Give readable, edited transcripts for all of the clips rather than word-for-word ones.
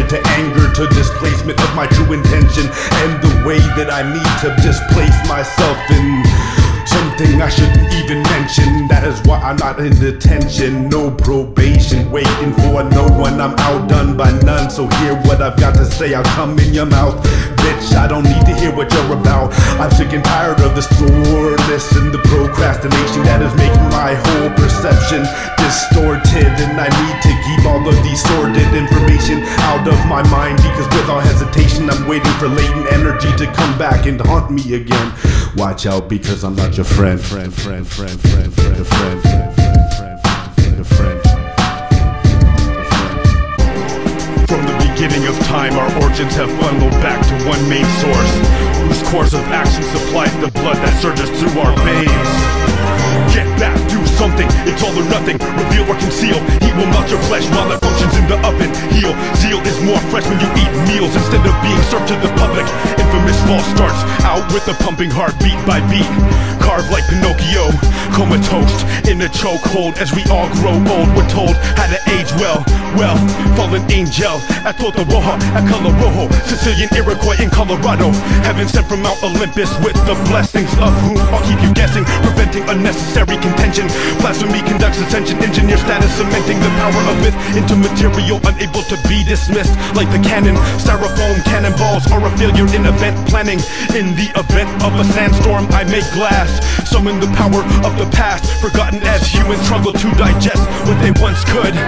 hatred to anger to displacement of my true intention, and the way that I need to displace myself in something I shouldn't even mention. That is why I'm not in detention, no probation, waiting for no one. I'm outdone by none, so hear what I've got to say. I'll come in your mouth, bitch, I don't need to hear what you're about. I'm sick and tired of the soreness and the procrastination that is making my whole perception distorted, and I need to keep all of these sordid information out of my mind, because without hesitation I'm waiting for latent energy to come back and haunt me again. Watch out, because I'm not your friend. From the beginning of time, our origins have funneled back to one main source, whose course of action supplies the blood that surges through our veins. Get back, do something, it's all or nothing. Reveal or conceal, heat will melt your flesh while it functions in the oven. Heal, zeal is more fresh when you eat meals instead of being served to the public. Infamous false starts out with a pumping heart, beat by beat. Carved like Pinocchio, comatose in a chokehold. As we all grow old, we're told how to age well. Well, fallen angel at Tota Roja, at Color Rojo, Sicilian Iroquois in Colorado. Heaven sent from Mount Olympus with the blessings of whom I'll keep you guessing, preventing unnecessary contention. Blasphemy conducts ascension, engineer status, cementing the power of myth into material unable to be dismissed. Like the cannon, styrofoam cannonballs are a failure in event planning. In the event of a sandstorm, I make glass, summon the power of the past, forgotten as humans struggle to digest what they once could.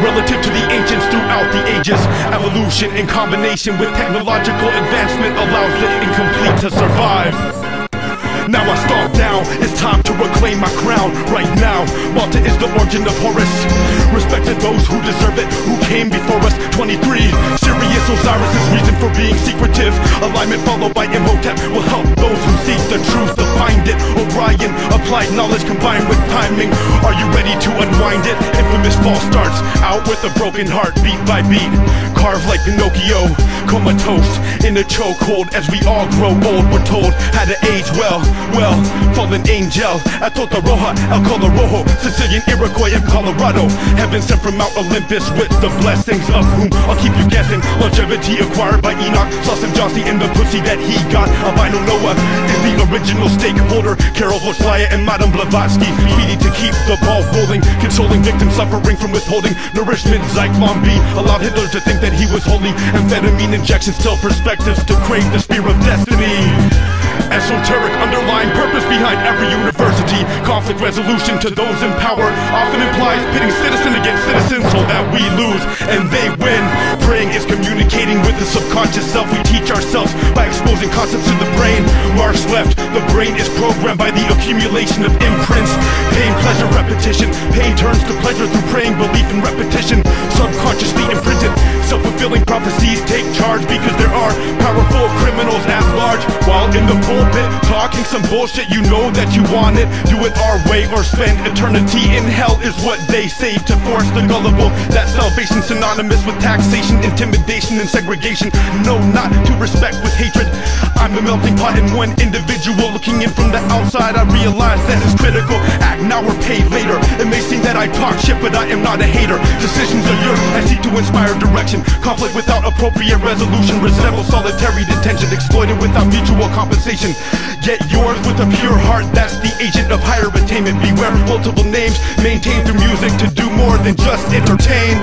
Relative to the ancients throughout the ages, evolution in combination with technological advancement allows the incomplete to survive. Now I stomp down, it's time to reclaim my crown. Right now, Malta is the origin of Horus. Respect to those who deserve it, who came before us. 23, Sirius Osiris' reason for being secretive. Alignment followed by Imhotep will help those who seek the truth to find it. Orion, applied knowledge combined with timing. Are you ready to unwind it? Infamous false starts out with a broken heart, beat by beat. Carved like Pinocchio, comatose in a chokehold. As we all grow old, we're told how to age well. Well, fallen angel at Tota Roja, El Color Rojo, Sicilian Iroquois in Colorado. Heaven sent from Mount Olympus with the blessings of whom I'll keep you guessing. Longevity acquired by Enoch, saw some Jossie in the pussy that he got. Albino Noah is the original stakeholder. Carol Voslaya and Madame Blavatsky, speedy to keep the ball rolling, consoling victims suffering from withholding nourishment. Zyklon B allowed Hitler to think that he was holy. Amphetamine injections tell perspectives to crave the spear of destiny. Esoteric underlying purpose behind every university. Conflict resolution to those in power often implies pitting citizen against citizen so that we lose and they win. Praying is communicating with the subconscious self. We teach ourselves by exposing concepts to the brain. Marks left, the brain is programmed by the accumulation of imprints. Pain, pleasure, repetition. Pain turns to pleasure through praying, belief and repetition. Subconsciously imprinted. Self-fulfilling prophecies take charge because there are powerful criminals at large. While in the pulpit talking some bullshit, you know that you want it. Do it our way or spend eternity in hell is what they say to force the gullible. That salvation synonymous with taxation, intimidation and segregation. No, not to respect with hatred. I'm the melting pot in one individual. Looking in from the outside, I realize that it's critical. Act now or pay later. It may seem that I talk shit, but I am not a hater. Decisions are yours, I seek to inspire direction. Conflict without appropriate resolution resembles solitary detention, exploited without mutual compensation. Get yours with a pure heart, that's the agent of higher attainment. Beware multiple names, maintained through music to do more than just entertain.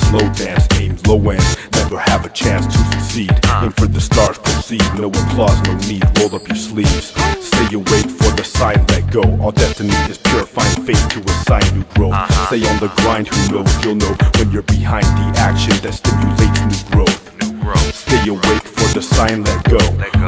slow dance, aim low end, never have a chance to succeed. Aim for the stars, proceed, no applause, no need, roll up your sleeves. Stay awake for the sign, let go. All destiny is pure, find faith to assign new growth. Stay on the grind, who knows, you'll know when you're behind the action that stimulates new growth. Stay awake for the sign, let go.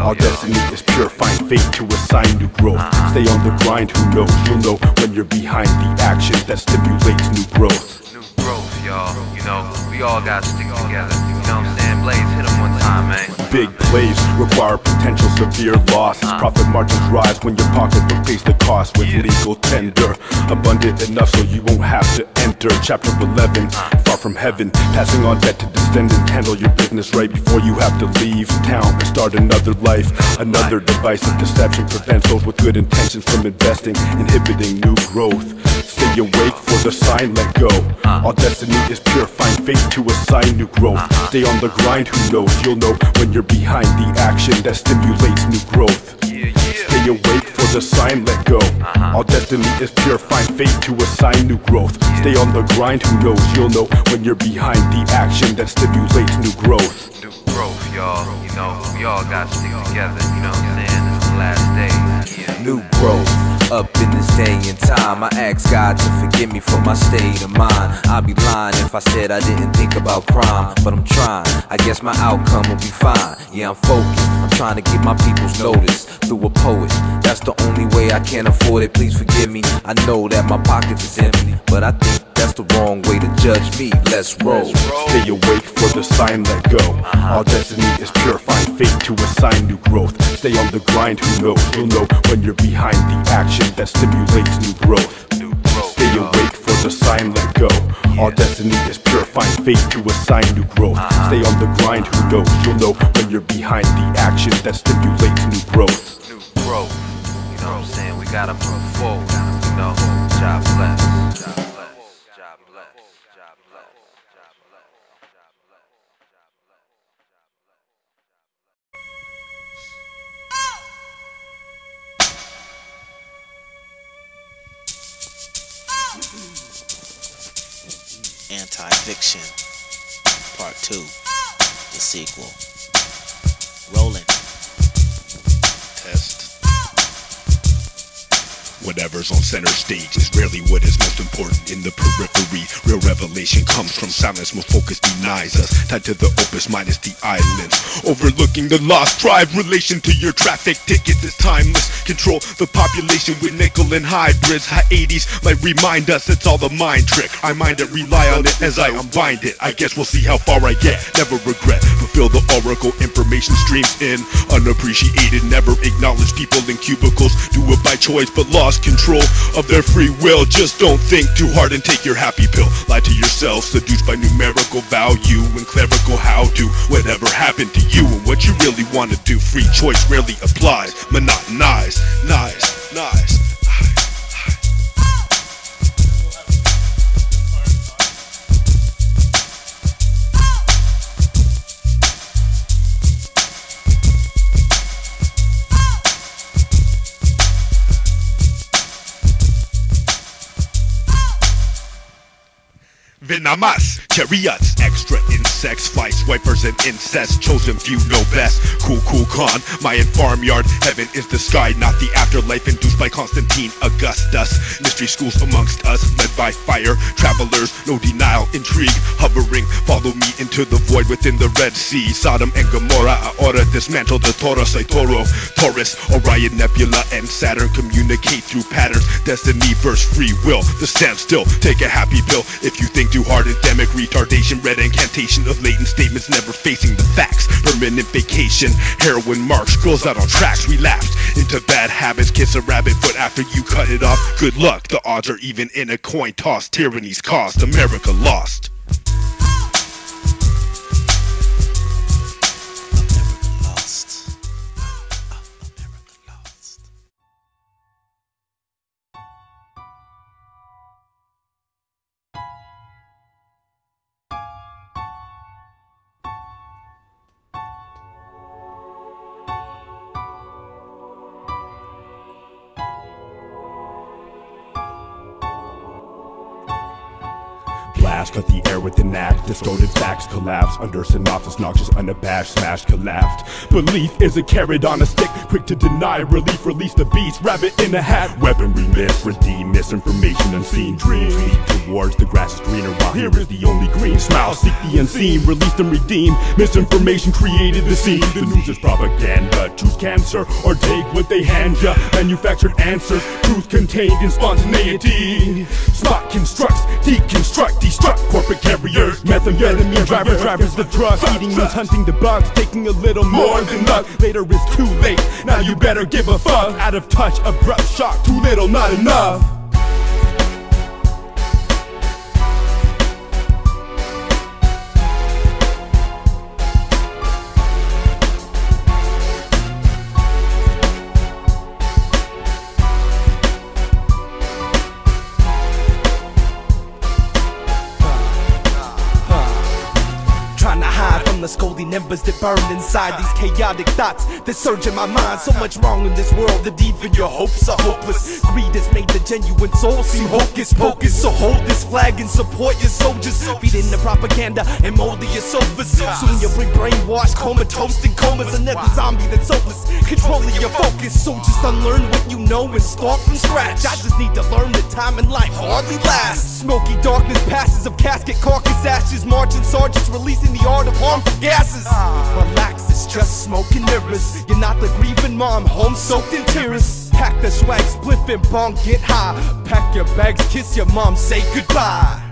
All destiny is pure, find faith to assign new growth. Stay on the grind, who knows, you'll know when you're behind the action that stimulates new growth. New growth, y'all, you know, we all gotta stick together, you know what I'm saying? Blaze, hit 'em one time, man. Big plays require potential severe losses. Profit margins rise when your pocketbook pays the cost with legal tender. Abundant enough so you won't have to enter. Chapter 11, far from heaven, passing on debt to descendants. Handle your business right before you have to leave town and start another life. Another device of deception prevents those with good intentions from investing, inhibiting new growth. Stay awake for the sign, let go. All destiny is pure, find faith to assign new growth. Stay on the grind, who knows, you'll know when you're behind the action that stimulates new growth. Stay awake for the sign, let go. All destiny is pure, find faith to assign new growth. Stay on the grind, who knows, you'll know when you're behind the action that stimulates new growth. New growth, y'all, you know, we all gotta stick together, you know what I'm saying? It's the last day. New growth. Up in this day and time, I ask God to forgive me for my state of mind. I'd be lying if I said I didn't think about crime, but I'm trying. I guess my outcome will be fine. Yeah, I'm focused. I'm trying to get my people's notice through a poet. That's the only way I can afford it. Please forgive me. I know that my pockets is empty, but I think that's the wrong way to judge me. Let's roll. Stay awake for the sign, let go. All destiny is pure, find faith to assign new growth. Stay on the grind, who knows, you'll know when you're behind the action that stimulates new growth. Stay awake for the sign, let go. All destiny is pure, find faith to assign new growth. Stay on the grind, who knows, you'll know when you're behind the action that stimulates new growth. New growth, you know what I'm saying? We gotta move forward, you know. God bless. God bless. God bless. God bless. God bless. Antifiction, Part 2, the sequel. Rolling. Test. Whatever's on center stage is rarely what is most important in the periphery. Real revelation comes from silence, most focus denies us. Tied to the opus minus the islands. Overlooking the lost tribe, relation to your traffic ticket is timeless. Control the population with nickel and hybrids. High 80s might remind us it's all the mind trick. I mind it, rely on it as I unbind it. I guess we'll see how far I get, never regret. Fulfill the oracle, information streams in. Unappreciated, never acknowledge people in cubicles. Do it by choice but lost control of their free will. Just don't think too hard and take your happy pill. Lie to yourself, seduced by numerical value and clerical how-to. Whatever happened to you and what you really want to do. Free choice rarely applies. Monotonize, nice. Venomous, chariots, extra insects, fly swipers and incest, chosen few know best. Cool con, Mayan farmyard, heaven is the sky, not the afterlife induced by Constantine Augustus. Mystery schools amongst us, led by fire, travelers, no denial, intrigue, hovering, follow me into the void within the Red Sea. Sodom and Gomorrah, ahora dismantle the Taurus, Taurus, Orion Nebula and Saturn communicate through patterns, destiny versus free will, the standstill, take a happy pill if you think too hard. Endemic retardation, red incantation of latent statements never facing the facts. Permanent vacation, heroin marks, girls out on tracks, relapsed into bad habits, kiss a rabbit foot after you cut it off. Good luck, the odds are even in a coin toss. Tyranny's cost, America lost. mask, cut the air with an act. Distorted facts collapse under synopsis, noxious, unabashed, smashed, collapsed. Belief is a carrot on a stick, quick to deny relief. Release the beast, rabbit in a hat. Weaponry miss, redeem misinformation, unseen dreams lead towards the grass is greener, while here is the only green. Smile, seek the unseen, release and redeem. Misinformation created the scene. The news is propaganda, choose cancer or take what they hand ya. Manufactured answers, truth contained in spontaneity. Spot constructs, deconstruct, destruct corporate carriers, methamphetamine drivers the drugs. Eating means hunting the bugs, taking a little more than luck. Later is too late, now you better give a fuck. Out of touch, abrupt shock, too little, not enough. The scolding embers that burn inside these chaotic thoughts that surge in my mind. So much wrong in this world that even your hopes are hopeless. Greed has made the genuine soul seem hocus pocus. So hold this flag and support your soldiers, feeding the propaganda and molding your sofas. Soon you'll bring brainwashed, comatose and comas. Another zombie that's hopeless, controlling your focus. So just unlearn what you know and start from scratch. I just need to learn that time in life hardly lasts. Smoky darkness passes of casket carcass ashes. Marching sergeants releasing the art of harmful gases. Relax, it's just smoke and mirrors. You're not the grieving mom, home soaked in tears. Pack the swag, spliff and bong, get high. Pack your bags, kiss your mom, say goodbye.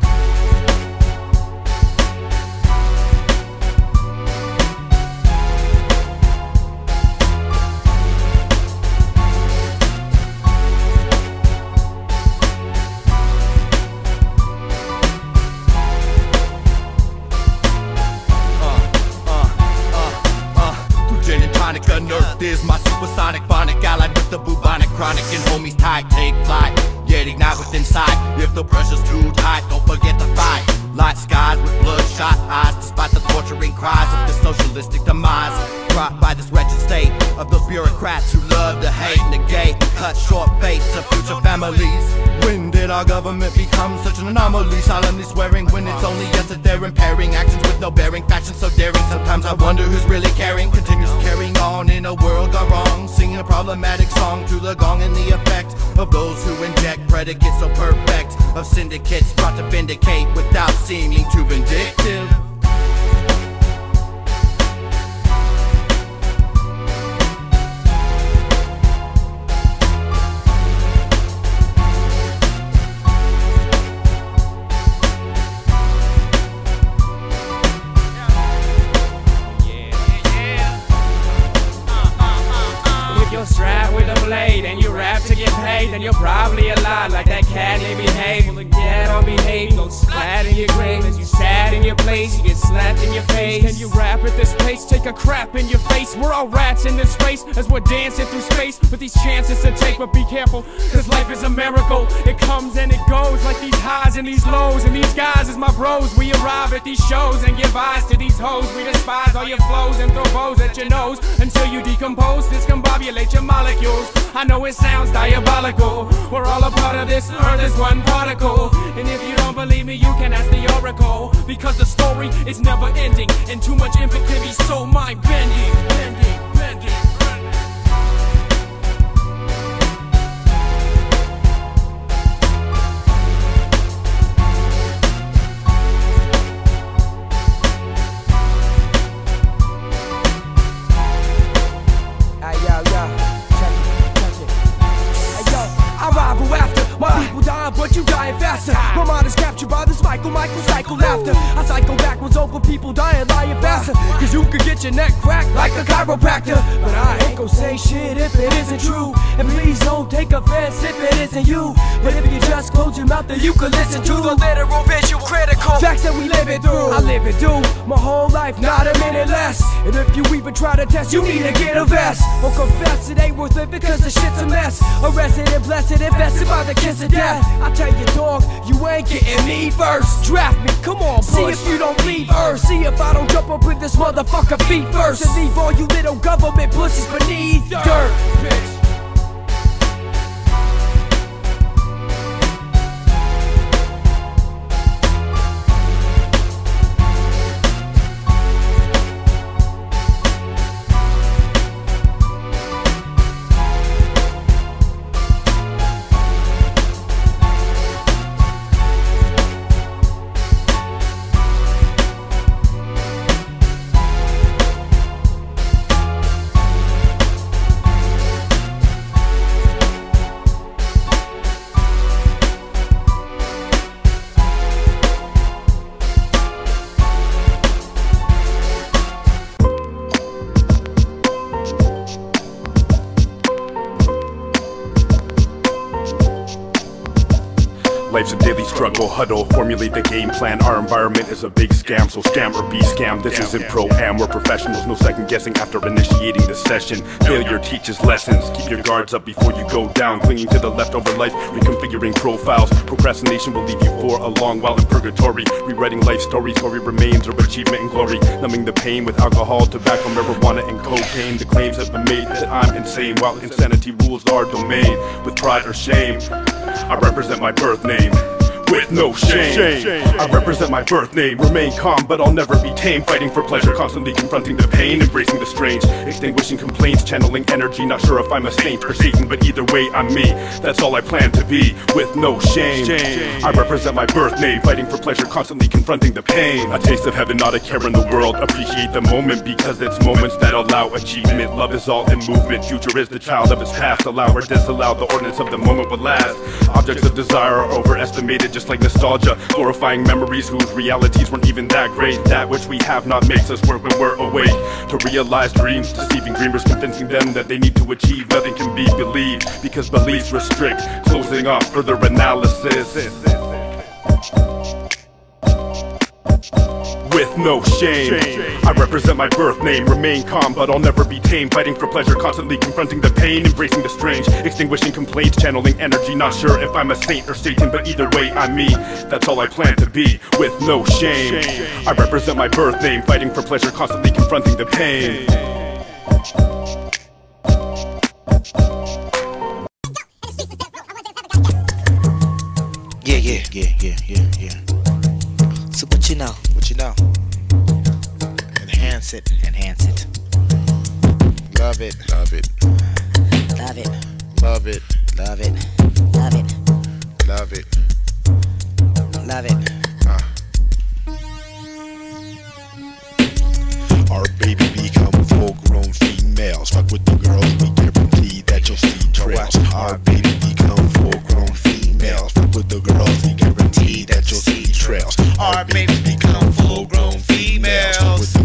Unearthed is my supersonic phonic, allied with the bubonic chronic, and homies tight, take flight, yet ignite within sight. If the pressure's too tight, don't forget to fight. Light skies with bloodshot eyes, despite the torturing cries of the socialistic demise. Brought by this wretched state of those bureaucrats who love to hate, negate, and cut short fates of future families. When did our government become such an anomaly? Solemnly swearing when it's only yes that they're impairing actions with no bearing, factions so daring. Sometimes I wonder who's really caring. Continues carrying on in a world gone wrong, singing a problematic song to the gong and the effect of those who inject predicates so perfect of syndicates brought to vindicate without seeming too vindictive. Strapped with a blade and you rap to get paid, then you're probably alive like that cat they behave. Well, again on behave, go splat in your grave as you sat in your place, you get slapped in your face. Can you rap at this pace? Take a crap in your face. We're all rats in this race as we're dancing through space with these chances to take, but be careful, cause life is a miracle. It comes and it goes like these highs and these lows, and these guys is my bros. We arrive at these shows and give eyes to these hoes. We despise all your flows and throw bows at your nose until you decompose, discombobulate your molecules. I know it sounds diabolical. We're all a part of this earth is one particle. And if you don't believe me, you can ask the oracle, because the story is never ending and too much input can be so mind bending, bending, bending. But you dying faster. My mind is captured by this Michael cycle laughter. I cycle backwards over people dying lying faster, cause you could get your neck cracked like a chiropractor. But I ain't gon' say shit if it isn't true, and please don't take offense if it isn't you. But if you just close your mouth, then you can listen to the literal, visual, critical facts that we live it through. I live it through my whole life, not a minute less. And if you even try to test, you need to get a vest or confess it ain't worth living, cause the shit's a mess. Arrested and blessed, invested by the kiss of death. I tell you, dog, you ain't getting me first. Draft me, come on, see if you don't leave Earth. See if I don't jump up with this motherfucker feet first, and leave all you little government pussies beneath dirt, bitch. life's a daily struggle. Huddle, formulate the game plan. Our environment is a big scam, so scam or be scammed. This isn't pro-am, we're professionals, no second guessing after initiating the session. Failure teaches lessons, keep your guards up before you go down. Clinging to the leftover life, reconfiguring profiles. Procrastination will leave you for a long while in purgatory. Rewriting life stories, story remains of achievement and glory. Numbing the pain with alcohol, tobacco, marijuana, and cocaine. The claims have been made that I'm insane, while insanity rules our domain. With pride or shame, I represent my birth name with no shame. I represent my birth name, remain calm but I'll never be tame. Fighting for pleasure, constantly confronting the pain, embracing the strange, extinguishing complaints, channeling energy. Not sure if I'm a saint or Satan, but either way I'm me. That's all I plan to be, with no shame. I represent my birth name, fighting for pleasure, constantly confronting the pain. A taste of heaven, not a care in the world. Appreciate the moment because it's moments that allow achievement. Love is all in movement, future is the child of its past. Allow or disallow, the ordinance of the moment will last. Objects of desire are overestimated, just like nostalgia, glorifying memories whose realities weren't even that great. That which we have not makes us work when we're awake. To realize dreams, deceiving dreamers, convincing them that they need to achieve. Nothing can be believed, because beliefs restrict. Closing off further analysis. With no shame, I represent my birth name, remain calm but I'll never be tame. Fighting for pleasure, constantly confronting the pain, embracing the strange, extinguishing complaints, channeling energy. Not sure if I'm a saint or Satan, but either way I'm me. That's all I plan to be, with no shame. I represent my birth name, fighting for pleasure, constantly confronting the pain. Yeah. So what you know? Enhance it. Love it. Love it. Our baby become full-grown females. Fuck with the girls, we guarantee that you'll see trails. Our baby become full-grown females. Fuck with the girls, we guarantee that you'll see trails. Our babies become full-grown females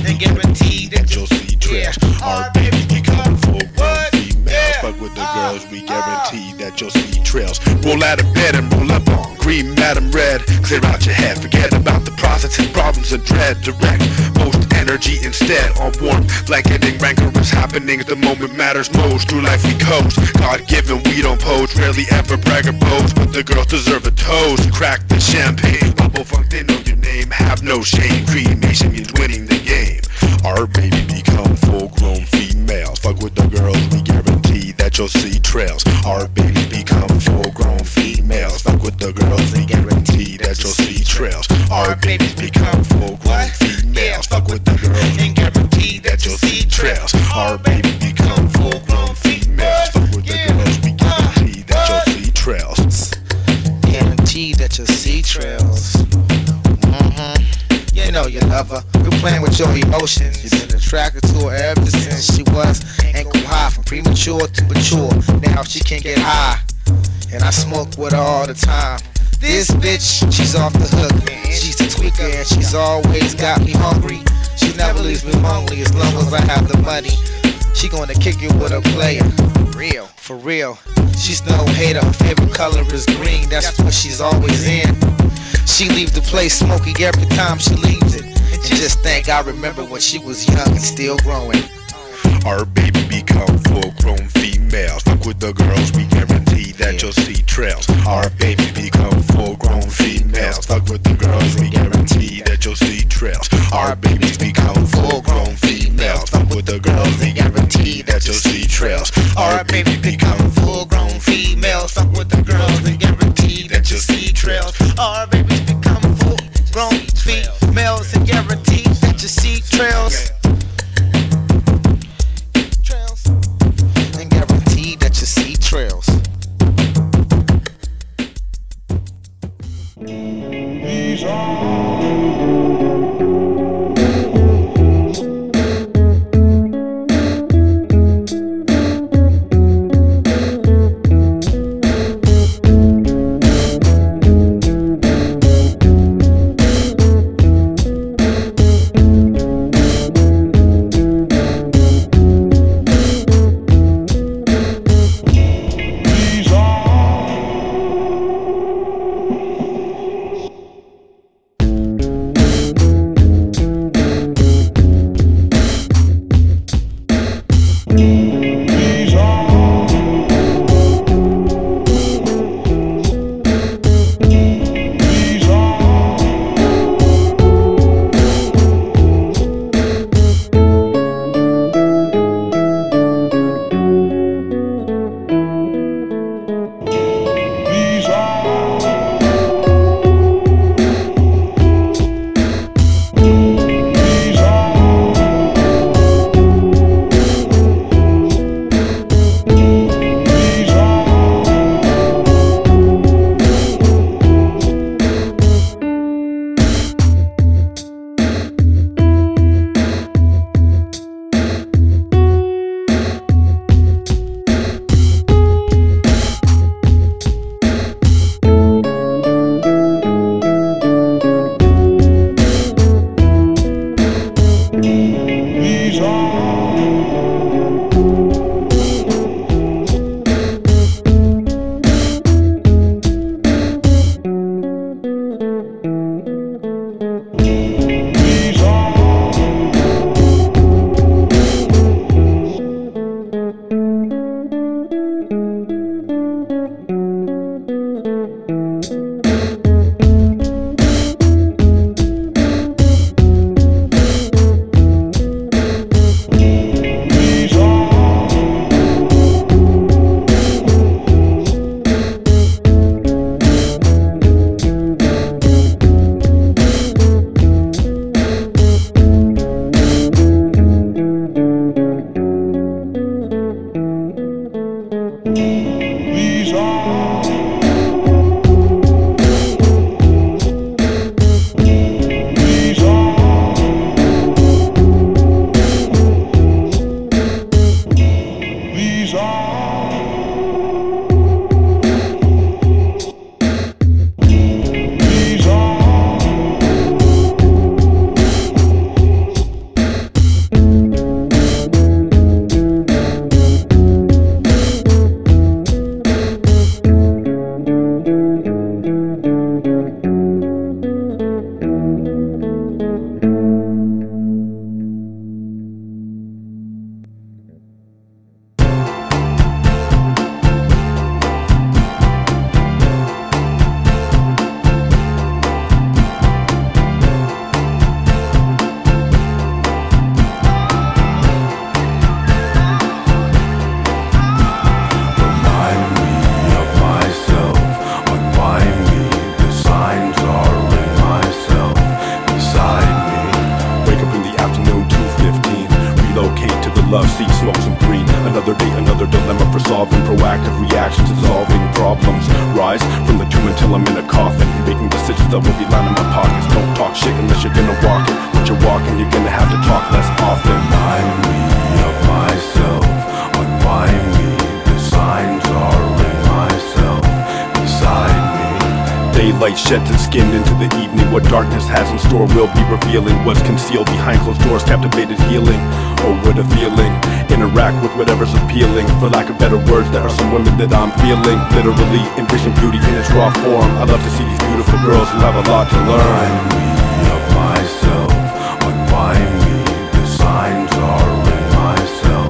and guarantee that you'll see trails. Our babies become full-grown females. Fuck with the girls, we guarantee that you'll see trails. Roll out of bed and roll up on green, madam red. Clear out your head, forget about the process and problems and dread. Direct most energy instead on warmth, blanketing rancorous happenings. The moment matters most, through life we coast. God-given, we don't pose, rarely ever brag or boast, but the girls deserve a toast. Crack the champagne, bubble funk, they know your name. Have no shame, cremation means winning the game. Our baby become full-grown females. Fuck with the girls, we guarantee that you'll see trails. Our babies become full-grown females. Fuck with the girls, we guarantee that you'll see trails. Our babies become full-grown females. Fuck with the girls, and guarantee that you'll see trails. Our babies become full-grown females. Fuck with the girls, we guarantee that you'll see trails. Guarantee that you'll see trails. You know you love her, you're playing with your emotions. You've been attracted to her ever since she was ankle high, from premature to mature. Now she can get high, and I smoke with her all the time. This bitch, she's off the hook, she's a tweaker and she's always got me hungry. She never leaves me lonely as long as I have the money. She gonna kick it with a player, for real. She's no hater, her favorite color is green, that's what she's always in. She leaves the place smoky every time she leaves it. And just think, I remember when she was young and still growing. Our baby become full-grown females. Fuck with the girls, we guarantee that you'll see trails. Our baby become full-grown females. Fuck with the girls, we guarantee that you'll see trails. Our babies become full-grown females. Fuck with the girls, we guarantee that you'll see trails. Our baby become full-grown females. Fuck with the girls, we guarantee that you'll see trails. Our babies become full-grown females and guarantee that you see trails. And guarantee that you see trails. These are love, see, smoke some green. Another day, another dilemma for solving. Proactive reactions to solving problems. Rise from the tomb until I'm in a coffin, making decisions that will be lining my pockets. Don't talk shit unless you're gonna walk it. When you're walking, you're gonna have to talk less often. Remind me of myself, unwind me. The signs are in myself, beside me. Daylight sheds its skin into the evening. What darkness has in store will be revealing. What's concealed behind closed doors, captivated healing. Oh, what a feeling. Interact with whatever's appealing. For lack of better words, there are some women that I'm feeling. Literally envision beauty in its raw form. I love to see these beautiful girls who have a lot to learn. Remind me of myself, unwind me. The signs are in myself,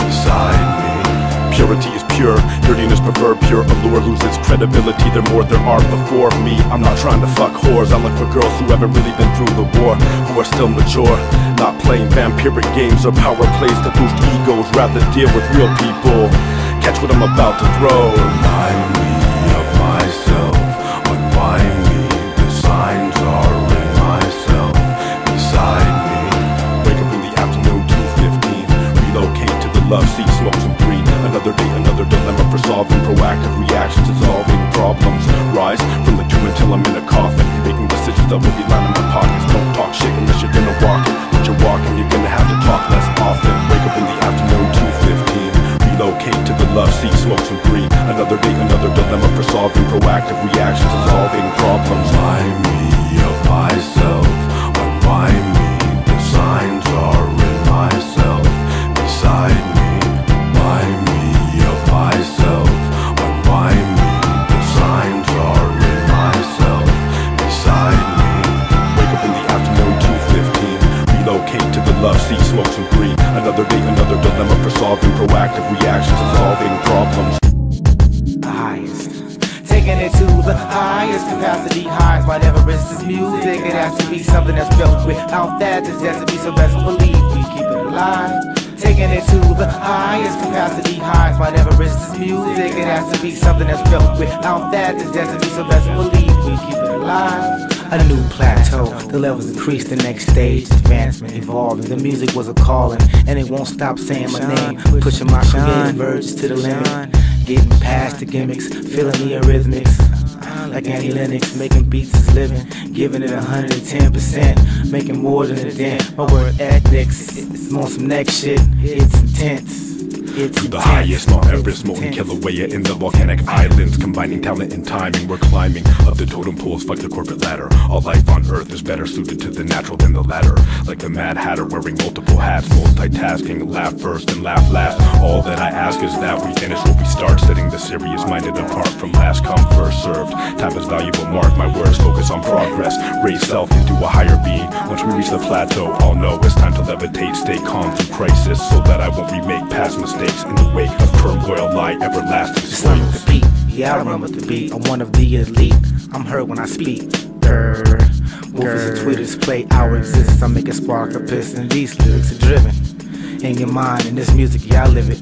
beside me. Purity is pure, dirtiness prefer pure allure loses credibility. There more there are before me. I'm not trying to fuck whores. I look for girls who haven't really been through the war, who are still mature, not playing vampiric games or power plays to boost egos. Rather deal with real people. Catch what I'm about to throw. Remind me of myself, unwind me. The signs are in myself, beside me. Wake up in the afternoon, 2:15. Relocate to the love seat, smoke some green. Another day, another dilemma for solving. Proactive reactions to solving problems. Rise from the tomb until I'm in a coffin, making decisions that will be lining my pockets. Don't talk shit unless you're gonna walk it. When you're walking, you're gonna have to talk less often. Wake up in the afternoon, 2:15. Relocate to the love seat, smoke some green. Another day, another dilemma for solving. Proactive reactions to solving problems. Remind me of myself, unwind me. The signs are in myself, beside me. Remind me of myself, unwind me. The signs are in myself, beside me. Wake up in the afternoon, 2:15. Relocate to the love seat, smoke some green. Another day, another dilemma for solving. Proactive reactions to solving problems. Highest, taking it to the highest capacity. Highs might never rest this music. It has to be something that's built without that. There's has to be, so best believe we keep it alive. Taking it to the highest capacity. Highs might never risk this music. It has to be something that's built without that. There's has to be, so best believe we keep it alive. A new plateau, the levels increase, the next stage, advancement, evolving. The music was a calling, and it won't stop saying my name. Pushing my creative urges to the limit, getting past the gimmicks, feeling the arrhythmics. Like Annie Lennox, making beats is living, giving it 110%, making more than a dent. My word ethics, it's on some next shit, it's intense. To the highest, Mount Everest, molten Kilauea in the volcanic islands. Combining talent and timing, we're climbing up the totem poles, fuck the corporate ladder. All life on earth is better suited to the natural than the latter. Like the Mad Hatter wearing multiple hats, multitasking, laugh first and laugh last. All that I ask is that we finish what we start, setting the serious-minded apart from last come, first served. Time is valuable, mark my words, focus on progress, raise self into a higher being. Once we reach the plateau, I'll know it's time to levitate, stay calm through crisis, so that I won't remake past mistakes. In the wake of turmoil lie everlasting Just run with the beat, yeah I run with the beat. I'm one of the elite, I'm heard when I speak. Movies and Twitters play our existence. I make a spark a piston. These lyrics are driven in your mind, and this music, yeah I live it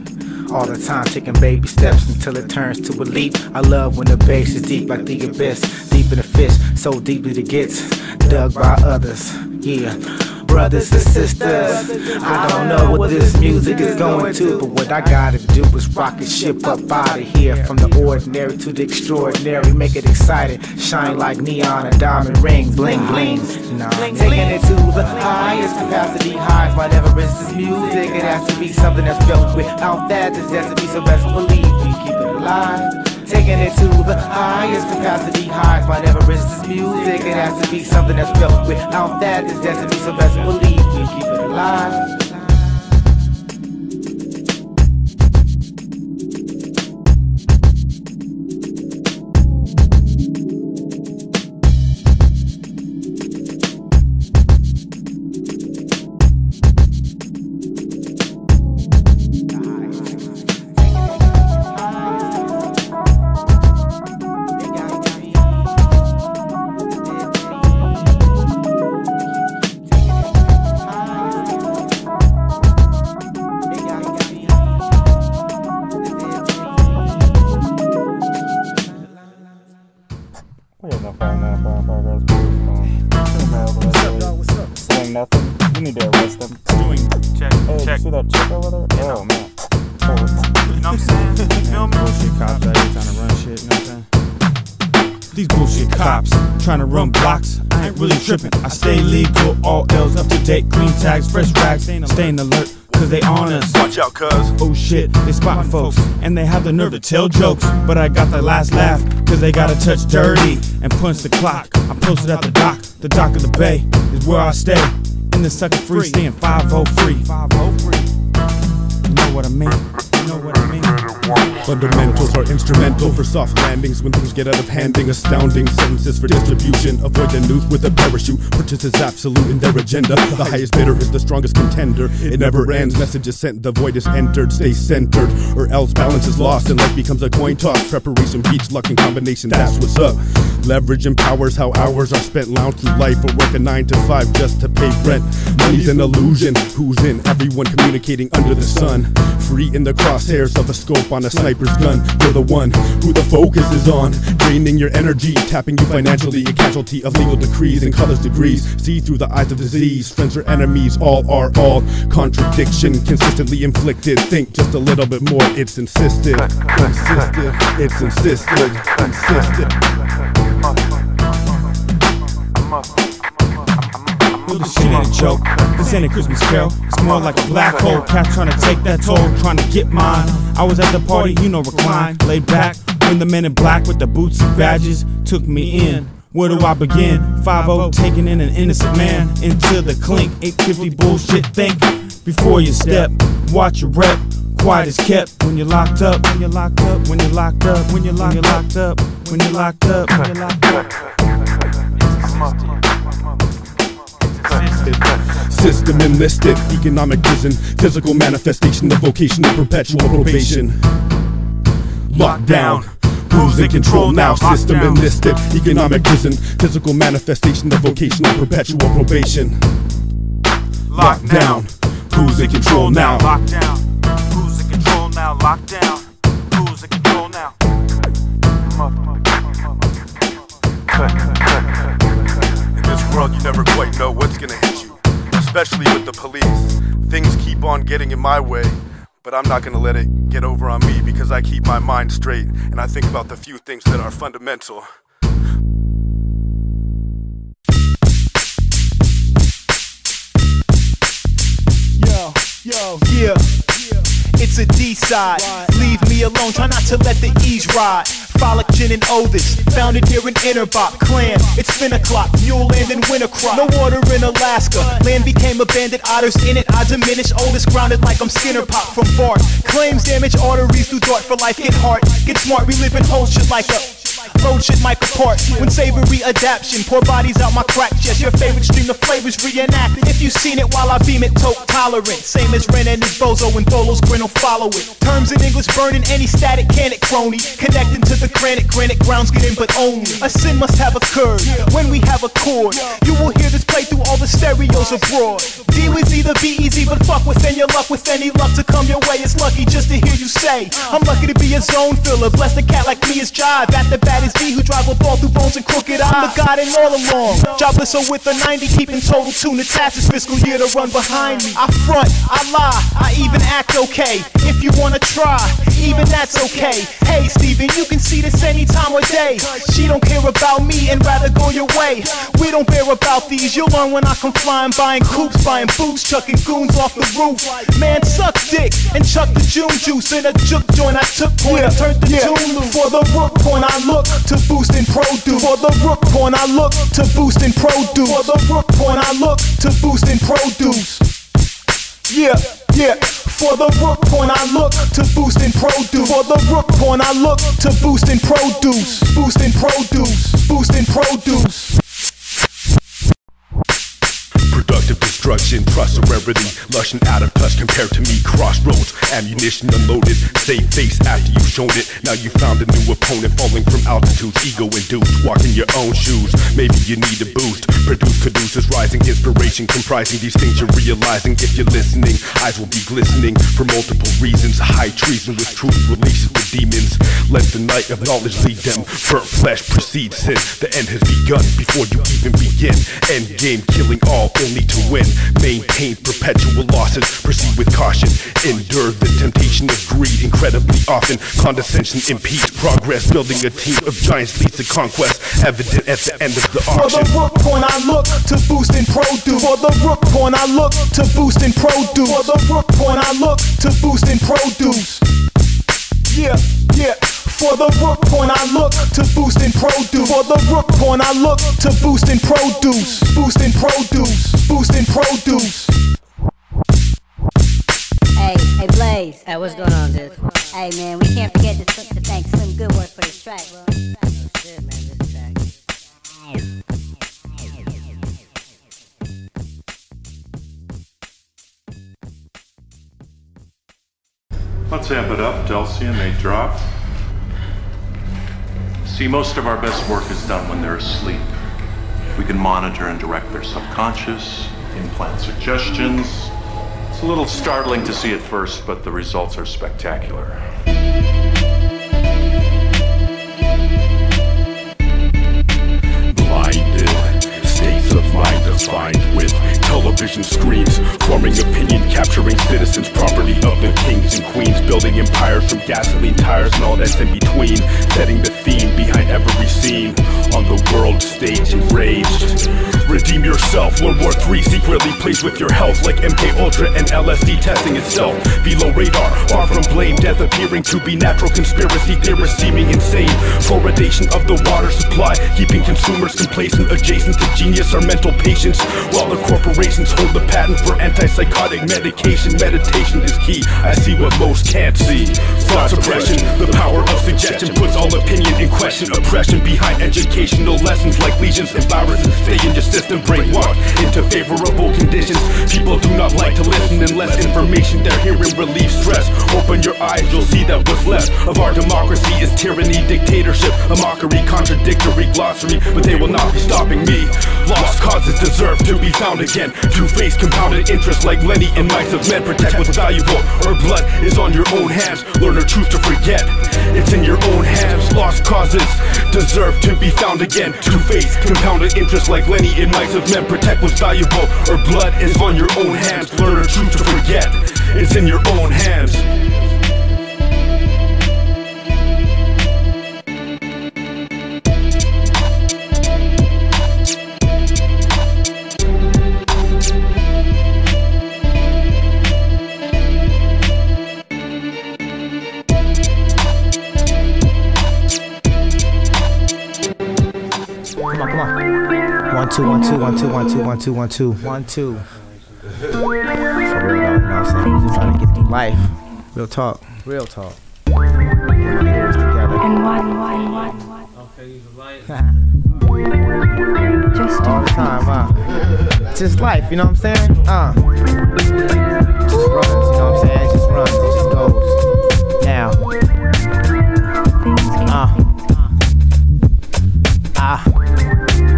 all the time, taking baby steps until it turns to a leap. I love when the bass is deep like the abyss, deep in the fish, so deeply it gets dug by others. Yeah, brothers and sisters, I don't know what this music is going to, but what I gotta do is rocket ship up out of here. From the ordinary to the extraordinary, make it exciting, shine like neon and diamond rings, bling bling. Taking it to the highest capacity. Highs might never risk this music. It has to be something that's built without that. There's has to be, so best believe we keep it alive. Taking it to the highest capacity. Highs might never risk this music. It has to be something that's built without that. There's has to be, so best believe we keep it alive. Check, Hey, check. you see that chick over there? Oh, man. You know what I'm saying? You feel me? Bullshit cops out here trying to run shit, you know what I'm saying? These bullshit cops trying to run blocks, I ain't really tripping. I stay legal, all L's up to date, clean tags, fresh rags, staying alert, cause they on us. Watch out, cuz. Oh shit, they spotting folks, and they have the nerve to tell jokes. But I got the last laugh, cause they gotta touch dirty and punch the clock. I'm posted at the dock of the bay is where I stay. In the sucker free, staying 503. You know what I mean? You know what I mean? Fundamentals are instrumental for soft landings when things get out of handing. Astounding sentences for distribution. Avoid the news with a parachute. Purchase is absolute in their agenda. The highest bidder is the strongest contender. It never ends. Messages sent, the void is entered. Stay centered, or else balance is lost and life becomes a coin toss. Preparation beats luck in combination. That's what's up. Leverage empowers how hours are spent. Lounge through life or work a 9 to 5 just to pay rent. Money's an illusion. Who's in? Everyone communicating under the sun. Free in the crosshairs of a scope on a sniper's gun. You're the one who the focus is on. Draining your energy, tapping you financially. A casualty of legal decrees and colors degrees. See through the eyes of disease. Friends or enemies, all are all. Contradiction consistently inflicted. Think just a little bit more, it's insisted. Insisted, it's insisted. Insisted. Well, this shit ain't a joke, this ain't a Christmas carol. It's more like a black hole, cats trying to take that toll, trying to get mine. I was at the party, you know, recline, laid back, when the men in black with the boots and badges took me in. Where do I begin? 5-0, taking in an innocent man into the clink. 850 bullshit, think before you step, watch your rep. Quiet is kept when you're locked up, when you're locked up, when you're locked up, when you're locked up, when you're locked up, when you're locked up. System enlisted, economic prison, physical manifestation of vocation of perpetual probation. Lockdown, who's in control now? System enlisted, economic prison, physical manifestation of vocation of perpetual probation. Lockdown, who's in control now? Lockdown, who's in control now? Lockdown, who's in control now? In this world, you never quite know what's gonna hit you, especially with the police. Things keep on getting in my way, but I'm not gonna let it get over on me because I keep my mind straight and I think about the few things that are fundamental. Yeah. It's a D-side. Leave me alone, try not to let the E's ride. Frolic, gin, and Otis, founded here in Interbop Clan. It's Finoclock, Mule Land, and Winter Crop. No water in Alaska, land became abandoned. Otters in it, I diminish. Oldest grounded like I'm Skinner Pop from Bart. Claims damage arteries through thought for life. Get hard, get smart, we live in whole shit like a load shit mic apart. When savory adaption, pour bodies out my crack chest. Your favorite stream of flavors reenacted. If you've seen it while I beam it, tote tolerant. Same as Ren and his bozo, and Bolo's grin will follow it. Terms in English burning any static, can it crony? Connecting to the granite grounds get in, but only a sin must have occurred when we have a chord. You will hear this play through all the stereos abroad. D was either be easy, but fuck within your luck. With any luck to come your way, it's lucky just to hear you say I'm lucky to be a zone filler. Blessed a cat like me is jive. At the bat is D who drive a ball through bones and crooked. I'm the god and all along. Jobless or with a 90, keeping total tune attached this fiscal year to run behind me. I front, I lie, I even act okay. If you wanna try, even that's okay. Hey Steven, you can see this any time of day. She don't care about me and rather go your way. We don't bear about these, you'll learn when I come flying. Buying coops, buying boots, chucking goons off the roof. Man, suck dick and chuck the June juice. In a juke joint I took point, I turned the tune loose. For the rook point I look to boost in produce. For the rook point I look to boost in produce. For the rook point I look to boost in produce. Yeah. For the rook point I look to boost in produce. For the rook point I look to boost in produce. Boost in produce. Boost in produce. Productive destruction, prosperity, lush and out of touch compared to me. Crossroads, ammunition unloaded, save face after you've shown it. Now you found a new opponent, falling from altitudes, ego induced, walking your own shoes. Maybe you need a boost. Produce caduceus, rising inspiration, comprising these things you're realizing. If you're listening, eyes will be glistening for multiple reasons. High treason with truth releases with demons. Let the night of knowledge lead them. Burnt flesh precedes sin. The end has begun before you even begin. End game, killing all only to win. Maintain perpetual losses. Proceed with caution. Endure the temptation of greed incredibly often. Condescension impedes progress. Building a team of giants leads to conquest. Evident at the end of the auction. For the rook point I look to boost in produce. For the rook point I look to boost in produce. For the rook point I look to boost in produce. Yeah, yeah. For the rook point I look to boost in produce. For the rook point I look to boost in produce. Boost in produce. Boost in produce. Hey Blaze. Hey, what's going on, dude? Hey man, we can't forget to thank Slim Goodwork for this track, bro. Shit, man, this track. Let's amp it up, Delcy and Nate drop. See, most of our best work is done when they're asleep. We can monitor and direct their subconscious, implant suggestions. It's a little startling to see at first, but the results are spectacular. Blinded, states of mind defined with television screens, forming opinion, capturing citizens, property of the kings and queens, building empires from gasoline tires and all that's in between, setting the theme behind every scene, on the world stage enraged. Redeem yourself, World War III secretly plays with your health, like MK Ultra and LSD testing itself. Below radar, far from blame, death appearing to be natural, conspiracy theorists seeming insane. Fluoridation of the water supply, keeping consumers complacent, adjacent to genius are mental patients, while the corporations hold the patent for antipsychotic medication. Meditation is key, I see what most can't see. Thought suppression, the power of suggestion puts all opinion in question. Oppression behind educational lessons like lesions and viruses stay in your system, brainwashed into favorable conditions. People do not like to listen unless information they're hearing relieves stress. Open your eyes, you'll see that what's left of our democracy is tyranny, dictatorship, a mockery, contradictory glossary, but they will not be stopping me. Lost causes deserve to be found again. Two-faced compounded interest like Lenny and Knights of Men. Protect what's valuable, or blood is on your own hands. Learn a truth to forget, it's in your own hands. Lost causes deserve to be found again. Two-faced compounded interest like Lenny and Knights of Men. Protect what's valuable, or blood is on your own hands. Learn a truth to forget, it's in your own hands. Come on. 1 2 1 2 1 2 1 2 1 2 1 2 1 2. For real though, you know what I'm saying? We just trying to get through life. Real talk. Real talk. Get my lyrics together. And one. Okay, use the light. Just all the time, just life, you know what I'm saying? Just runs, you know what I'm saying? It just runs, it just goes. Now.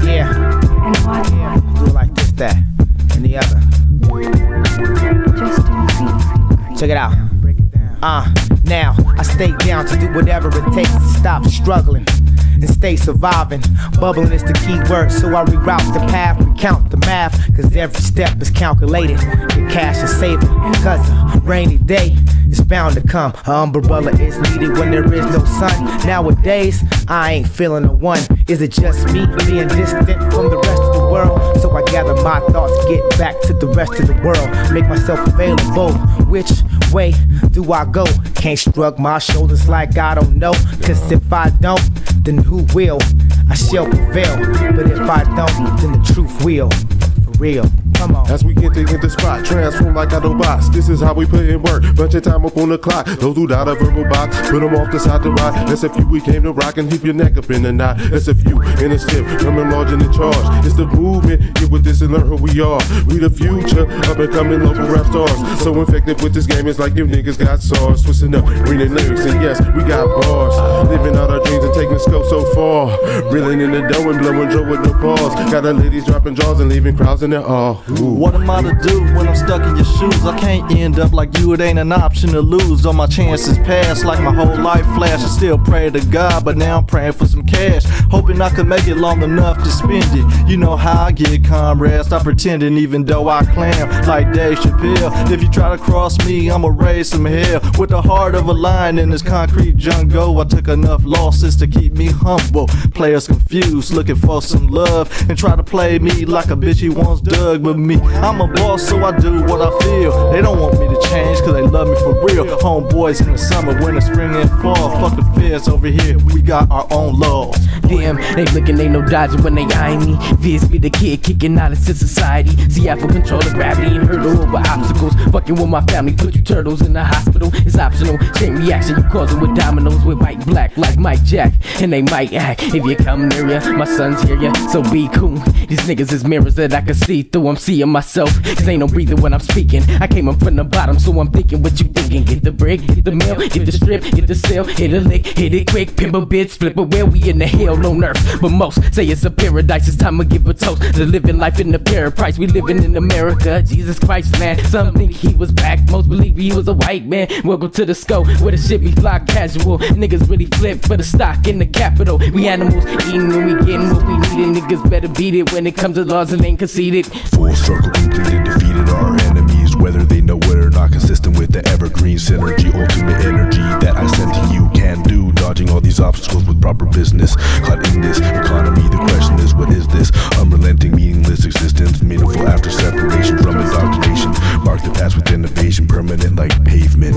Yeah. And one. Do it like this, that, and the other. Check it out. Now I stay down to do whatever it takes to stop struggling and stay surviving. Bubbling is the key word, so I reroute the path, recount the math, cause every step is calculated. The cash is saving, cause a rainy day is bound to come. An umbrella is needed when there is no sun. Nowadays, I ain't feeling the one. Is it just me being distant from the rest of the world? So I gather my thoughts, get back to the rest of the world, make myself available. Which way do I go? Can't shrug my shoulders like I don't know, cause if I don't, then who will? I shall prevail, but if I don't, then the truth will. For real. Come on. As we get to the spot, transform like Autobots. This is how we put in work. Bunch of time up on the clock. Those who doubt a verbal box, put them off the side to ride. That's a few we came to rock and keep your neck up in the knot. That's a few in a step, coming large in the charge. It's the movement. Get with this and learn who we are. We the future, up and coming local rap stars. So infected with this game, it's like you niggas got SARS. Twisting up, reading lyrics, and yes, we got bars. Living out our dreams and taking the scope so far. Reeling in the dough and blowing Joe with no pause. Got the ladies dropping jaws and leaving crowds in their awe. What am I to do when I'm stuck in your shoes? I can't end up like you, it ain't an option to lose. All my chances pass like my whole life flash. I still pray to God, but now I'm praying for some cash, hoping I could make it long enough to spend it. You know how I get, comrade, stop pretending even though I clam like Dave Chappelle. If you try to cross me, I'ma raise some hell. With the heart of a lion in this concrete jungle, I took enough losses to keep me humble. Players confused, looking for some love, and try to play me like a bitch he once dug. But me, I'm a boss, so I do what I feel. They don't want me to change, cause they love me for real. Homeboys in the summer, winter, spring, and fall. Fuck the feds over here, we got our own laws. Damn, they looking, ain't no dodging when they eye me. Viz be the kid kicking out into society. See, I for control of gravity and hurdle over obstacles. Fucking with my family, put you turtles in the hospital. It's optional, chain reaction, you causing with dominoes. With white black like Mike Jack, and they might act if you come near ya. My sons hear ya, so be cool. These niggas is mirrors that I can see through. I'm seeing myself, cause ain't no breathing when I'm speaking. I came up from the bottom, so I'm thinking what you thinking. Get the brick, get the mail, get the strip, get the sale, hit a lick, hit it quick, pimp a bitch, flip it where we in the hell on earth. But most say it's a paradise, it's time to give a toast to living life in the paradise. We living in America, Jesus Christ, man. Some think he was back, most believe he was a white man. Welcome to the scope, where the shit be fly casual. Niggas really flip for the stock in the capital. We animals eating and we getting what we needed. Niggas better beat it when it comes to laws and ain't conceited. Full circle completed, defeated our enemies, whether they know it or not. Consistent with the evergreen synergy, ultimate energy that I send to you. Can do, dodging all these obstacles with proper business. Caught in this economy, the question is, what is this? Unrelenting, meaningless existence, meaningful after separation from indoctrination. Mark the past with innovation, permanent like pavement.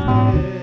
Yeah.